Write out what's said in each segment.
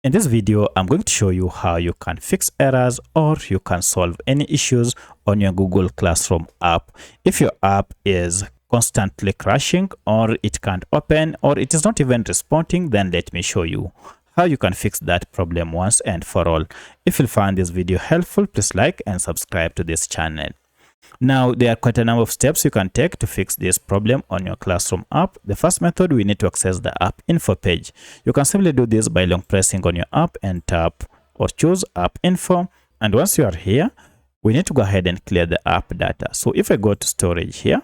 In this video, I'm going to show you how you can fix errors or you can solve any issues on your Google Classroom app. If your app is constantly crashing or it can't open or it is not even responding, then let me show you how you can fix that problem once and for all. If you find this video helpful, please like and subscribe to this channel. Now, there are quite a number of steps you can take to fix this problem on your Classroom app. The first method, we need to access the app info page. You can simply do this by long pressing on your app and tap or choose app info. And once you are here, we need to go ahead and clear the app data. So if I go to storage here,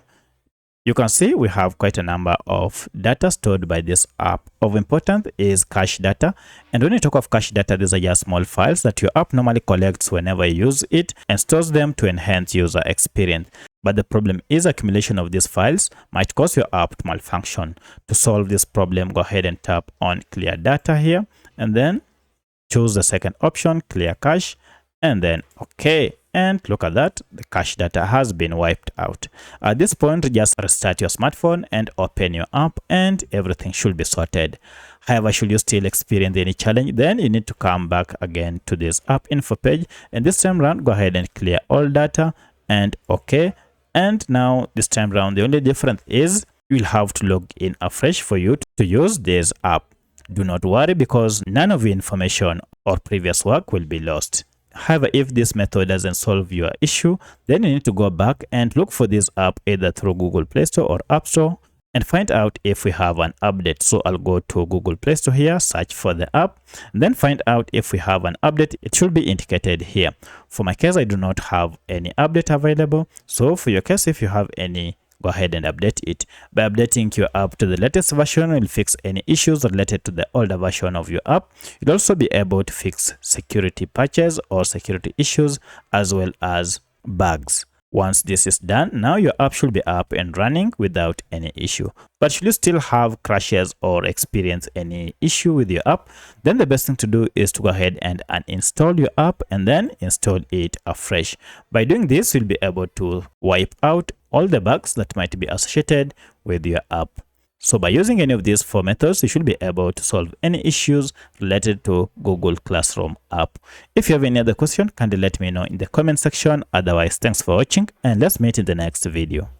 you can see we have quite a number of data stored by this app. Of importance is cache data. And when you talk of cache data, these are just small files that your app normally collects whenever you use it and stores them to enhance user experience. But the problem is accumulation of these files might cause your app to malfunction. To solve this problem, go ahead and tap on clear data here and then choose the second option, clear cache, and then OK. And look at that, the cache data has been wiped out. At this point, just restart your smartphone and open your app and everything should be sorted. However, should you still experience any challenge, then you need to come back again to this app info page. And this time around, go ahead and clear all data and OK. And now this time around, the only difference is you'll have to log in afresh for you to use this app. Do not worry because none of your information or previous work will be lost. However, if this method doesn't solve your issue, then you need to go back and look for this app either through Google Play Store or App Store and find out if we have an update. So I'll go to Google Play Store here, search for the app, and then find out if we have an update. It should be indicated here. For my case, I do not have any update available. So for your case, if you have any, go ahead and update it. By updating your app to the latest version, will fix any issues related to the older version of your app. You'll also be able to fix security patches or security issues as well as bugs. Once this is done, now your app should be up and running without any issue. But should you still have crashes or experience any issue with your app, then the best thing to do is to go ahead and uninstall your app and then install it afresh. By doing this, you'll be able to wipe out all the bugs that might be associated with your app. So by using any of these four methods, you should be able to solve any issues related to Google Classroom app. If you have any other question, kindly let me know in the comment section. Otherwise, thanks for watching and let's meet in the next video.